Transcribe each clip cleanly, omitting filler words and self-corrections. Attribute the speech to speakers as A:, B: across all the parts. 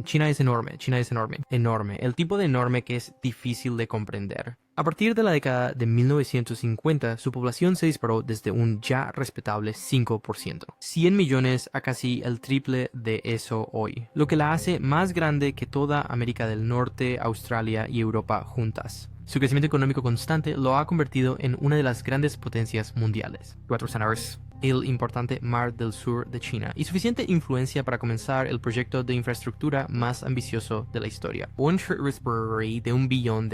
A: China es enorme, enorme, el tipo de enorme que es difícil de comprender. A partir de la década de 1950, su población se disparó desde un ya respetable 5%, 100 millones a casi el triple de eso hoy, lo que la hace más grande que toda América del Norte, Australia y Europa juntas. Su crecimiento económico constante lo ha convertido en una de las grandes potencias mundiales. El importante Mar del Sur de China y suficiente influencia para comenzar el proyecto de infraestructura más ambicioso de la historia, un de $1 billón.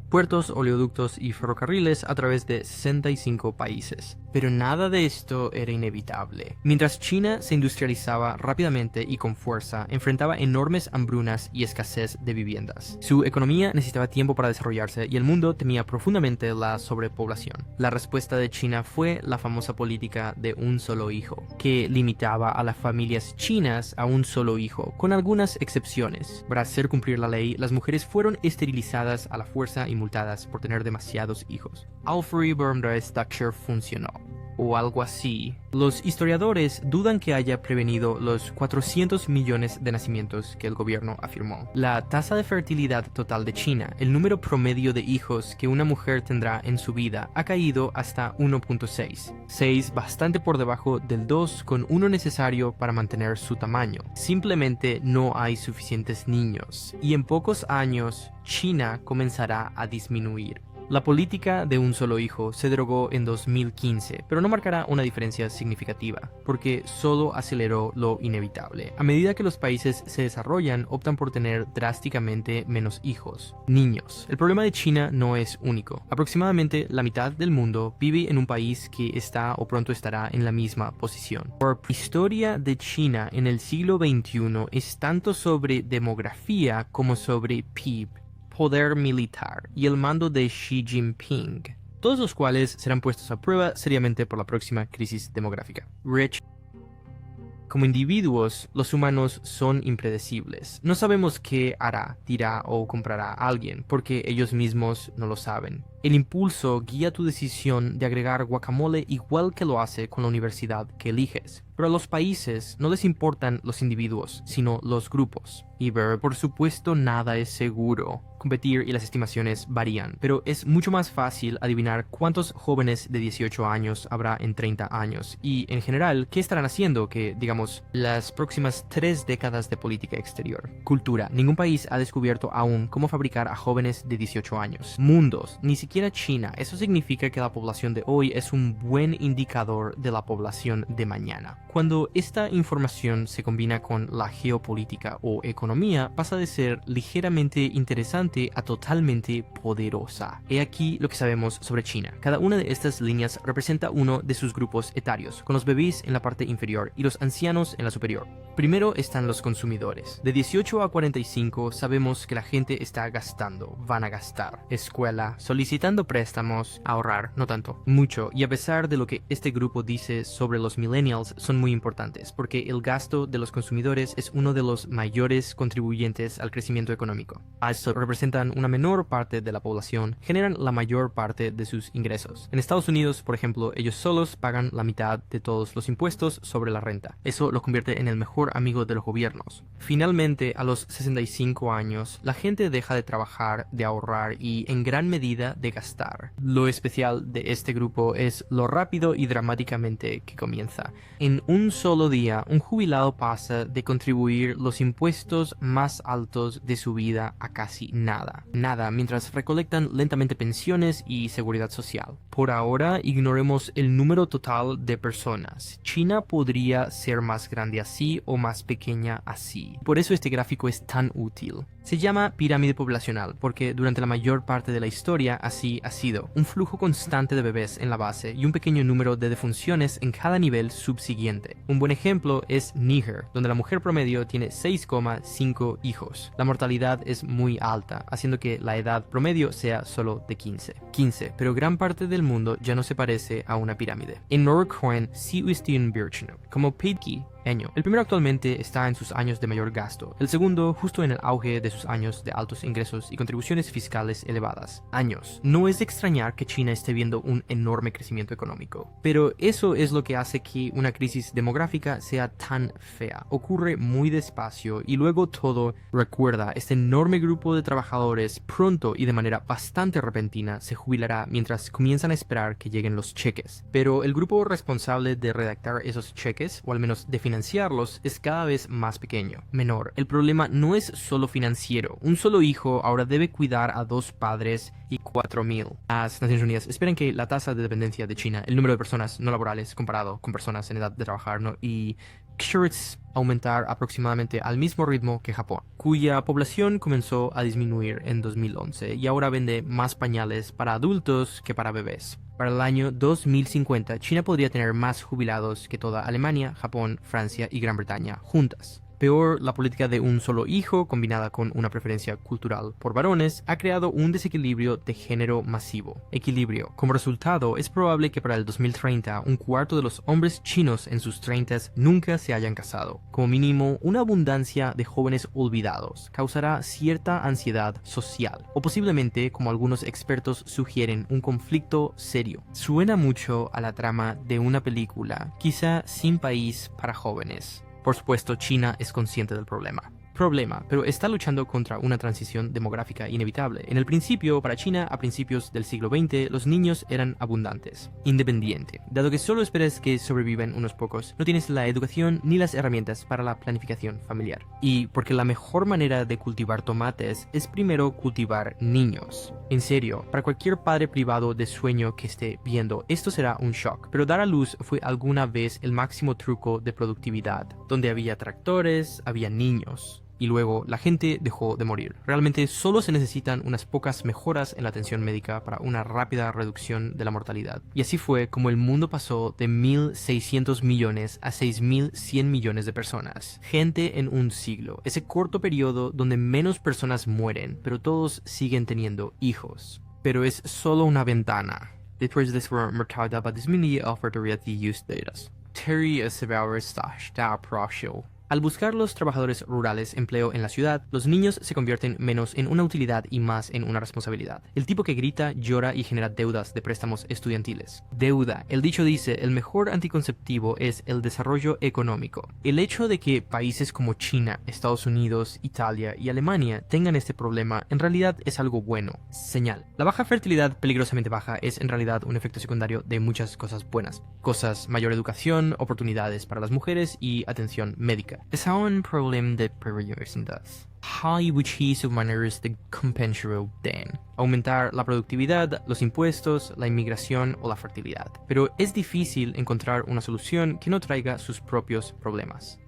A: Puertos, oleoductos y ferrocarriles a través de 65 países. Pero nada de esto era inevitable. Mientras China se industrializaba rápidamente y con fuerza, enfrentaba enormes hambrunas y escasez de viviendas. Su economía necesitaba tiempo para desarrollarse y el mundo temía profundamente la sobrepoblación. La respuesta de China fue la famosa política de un solo hijo, que limitaba a las familias chinas a un solo hijo, con algunas excepciones. Para hacer cumplir la ley, las mujeres fueron esterilizadas a la fuerza y multadas por tener demasiados hijos. Alfred Bermsdorf funcionó, o algo así. Los historiadores dudan que haya prevenido los 400 millones de nacimientos que el gobierno afirmó. La tasa de fertilidad total de China, el número promedio de hijos que una mujer tendrá en su vida, ha caído hasta 1.6, 6 bastante por debajo del 2 con uno necesario para mantener su tamaño. Simplemente no hay suficientes niños, y en pocos años China comenzará a disminuir. La política de un solo hijo se derogó en 2015, pero no marcará una diferencia significativa, porque solo aceleró lo inevitable. A medida que los países se desarrollan, optan por tener drásticamente menos hijos, niños. El problema de China no es único. Aproximadamente la mitad del mundo vive en un país que está o pronto estará en la misma posición. La historia de China en el siglo XXI es tanto sobre demografía como sobre PIB, poder militar y el mando de Xi Jinping, todos los cuales serán puestos a prueba seriamente por la próxima crisis demográfica. Como individuos, los humanos son impredecibles. No sabemos qué hará, dirá o comprará a alguien, porque ellos mismos no lo saben. El impulso guía tu decisión de agregar guacamole igual que lo hace con la universidad que eliges. Pero a los países no les importan los individuos, sino los grupos. Y por supuesto, nada es seguro. Competir y las estimaciones varían, pero es mucho más fácil adivinar cuántos jóvenes de 18 años habrá en 30 años y, en general, qué estarán haciendo que, digamos, las próximas 3 décadas de política exterior. Cultura. Ningún país ha descubierto aún cómo fabricar a jóvenes de 18 años. Mundos. Ni siquiera China. Eso significa que la población de hoy es un buen indicador de la población de mañana. Cuando esta información se combina con la geopolítica o economía, pasa de ser ligeramente interesante a totalmente poderosa. He aquí lo que sabemos sobre China. Cada una de estas líneas representa uno de sus grupos etarios, con los bebés en la parte inferior y los ancianos en la superior. Primero están los consumidores. De 18 a 45 sabemos que la gente está gastando, van a gastar. Escuela, solicitando préstamos, ahorrar, no tanto, mucho. Y a pesar de lo que este grupo dice sobre los millennials, son muy importantes, porque el gasto de los consumidores es uno de los mayores contribuyentes al crecimiento económico. Also, representan una menor parte de la población, generan la mayor parte de sus ingresos. En Estados Unidos, por ejemplo, ellos solos pagan la mitad de todos los impuestos sobre la renta. Eso lo convierte en el mejor amigo de los gobiernos. Finalmente, a los 65 años, la gente deja de trabajar, de ahorrar y, en gran medida, de gastar. Lo especial de este grupo es lo rápido y dramáticamente que comienza. En un solo día, un jubilado pasa de contribuir los impuestos más altos de su vida a casi nada, mientras recolectan lentamente pensiones y seguridad social. Por ahora, ignoremos el número total de personas. China podría ser más grande así o más pequeña así. Por eso este gráfico es tan útil. Se llama pirámide poblacional porque durante la mayor parte de la historia así ha sido. Un flujo constante de bebés en la base y un pequeño número de defunciones en cada nivel subsiguiente. Un buen ejemplo es Níger, donde la mujer promedio tiene 6,5 hijos. La mortalidad es muy alta, haciendo que la edad promedio sea solo de 15, pero gran parte del mundo ya no se parece a una pirámide. En Norcoin sí como Peidki, año. El primero actualmente está en sus años de mayor gasto, el segundo justo en el auge de sus años de altos ingresos y contribuciones fiscales elevadas. Años. No es de extrañar que China esté viendo un enorme crecimiento económico, pero eso es lo que hace que una crisis demográfica sea tan fea. Ocurre muy despacio y luego todo, recuerda, este enorme grupo de trabajadores pronto y de manera bastante repentina se jubilará mientras comienzan a esperar que lleguen los cheques. Pero el grupo responsable de redactar esos cheques, o al menos de financiarlos, es cada vez más pequeño, menor. El problema no es solo financiero. Un solo hijo ahora debe cuidar a 2 padres y 4.000. Las Naciones Unidas esperan que la tasa de dependencia de China, el número de personas no laborales comparado con personas en edad de trabajar, y aumentar aproximadamente al mismo ritmo que Japón, cuya población comenzó a disminuir en 2011 y ahora vende más pañales para adultos que para bebés. Para el año 2050, China podría tener más jubilados que toda Alemania, Japón, Francia y Gran Bretaña juntas. Peor, la política de un solo hijo, combinada con una preferencia cultural por varones, ha creado un desequilibrio de género masivo. Equilibrio. Como resultado, es probable que para el 2030, un cuarto de los hombres chinos en sus 30s nunca se hayan casado. Como mínimo, una abundancia de jóvenes olvidados causará cierta ansiedad social, o posiblemente, como algunos expertos sugieren, un conflicto serio. Suena mucho a la trama de una película, quizá Sin País para jóvenes. Por supuesto, China es consciente del problema, pero está luchando contra una transición demográfica inevitable. En el principio, para China, a principios del siglo XX, los niños eran abundantes. Independiente. Dado que solo esperas que sobrevivan unos pocos, no tienes la educación ni las herramientas para la planificación familiar. Y porque la mejor manera de cultivar tomates es primero cultivar niños. En serio, para cualquier padre privado de sueño que esté viendo, esto será un shock. Pero dar a luz fue alguna vez el máximo truco de productividad, donde había tractores, había niños. Y luego la gente dejó de morir. Realmente solo se necesitan unas pocas mejoras en la atención médica para una rápida reducción de la mortalidad. Y así fue como el mundo pasó de 1.600 millones a 6.100 millones de personas. Gente en un siglo. Ese corto periodo donde menos personas mueren, pero todos siguen teniendo hijos. Pero es solo una ventana. Dit this for Mertada Badismini offer to read the use data. Terry Severstash da Proshow. Al buscar los trabajadores rurales empleo en la ciudad, los niños se convierten menos en una utilidad y más en una responsabilidad. El tipo que grita, llora y genera deudas de préstamos estudiantiles. Deuda. El dicho dice, el mejor anticonceptivo es el desarrollo económico. El hecho de que países como China, Estados Unidos, Italia y Alemania tengan este problema en realidad es algo bueno. Señal. La baja fertilidad peligrosamente baja es en realidad un efecto secundario de muchas cosas buenas. Cosas, mayor educación, oportunidades para las mujeres y atención médica. Es un problema de prioridad. High submariners de compensaro den. Aumentar la productividad, los impuestos, la inmigración o la fertilidad. Pero es difícil encontrar una solución que no traiga sus propios problemas.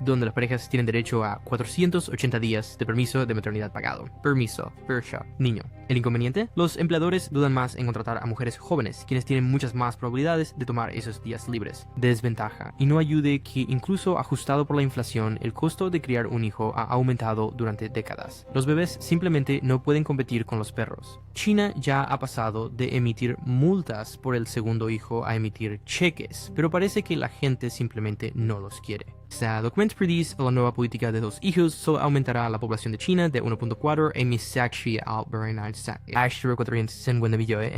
A: Donde las parejas tienen derecho a 480 días de permiso de maternidad pagado. Permiso, Persha, niño. ¿El inconveniente? Los empleadores dudan más en contratar a mujeres jóvenes, quienes tienen muchas más probabilidades de tomar esos días libres. Desventaja. Y no ayude que incluso ajustado por la inflación, el costo de criar un hijo ha aumentado durante décadas. Los bebés simplemente no pueden competir con los perros. China ya ha pasado de emitir multas por el segundo hijo a emitir cheques, pero parece que la gente simplemente no los quiere. Sa document predice la nueva política de 2 hijos solo aumentará la población de China de 1.4 en Misakshi al en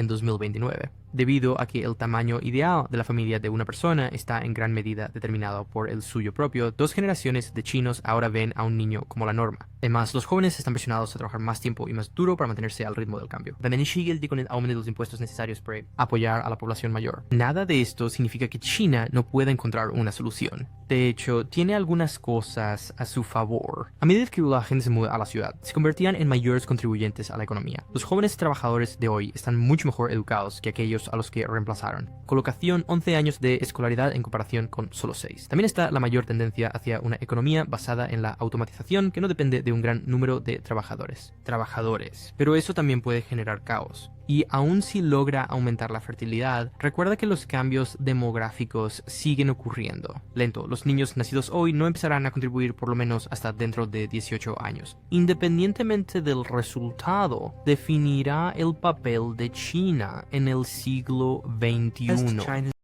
A: 2029, debido a que el tamaño ideal de la familia de una persona está en gran medida determinado por el suyo propio. 2 generaciones de chinos ahora ven a un niño como la norma. Además, los jóvenes están presionados a trabajar más tiempo y más duro para mantenerse al ritmo del cambio. También sigue con el aumento de los impuestos necesarios para apoyar a la población mayor. Nada de esto significa que China no pueda encontrar una solución. De hecho, tiene algunas cosas a su favor. A medida que la gente se muda a la ciudad, se convertían en mayores contribuyentes a la economía. Los jóvenes trabajadores de hoy están mucho mejor educados que aquellos a los que reemplazaron. Colocación: 11 años de escolaridad en comparación con solo 6. También está la mayor tendencia hacia una economía basada en la automatización que no depende de un gran número de trabajadores. Pero eso también puede generar caos. Y aun si logra aumentar la fertilidad, recuerda que los cambios demográficos siguen ocurriendo. Lento, los niños nacidos hoy no empezarán a contribuir por lo menos hasta dentro de 18 años. Independientemente del resultado, definirá el papel de China en el siglo XXI.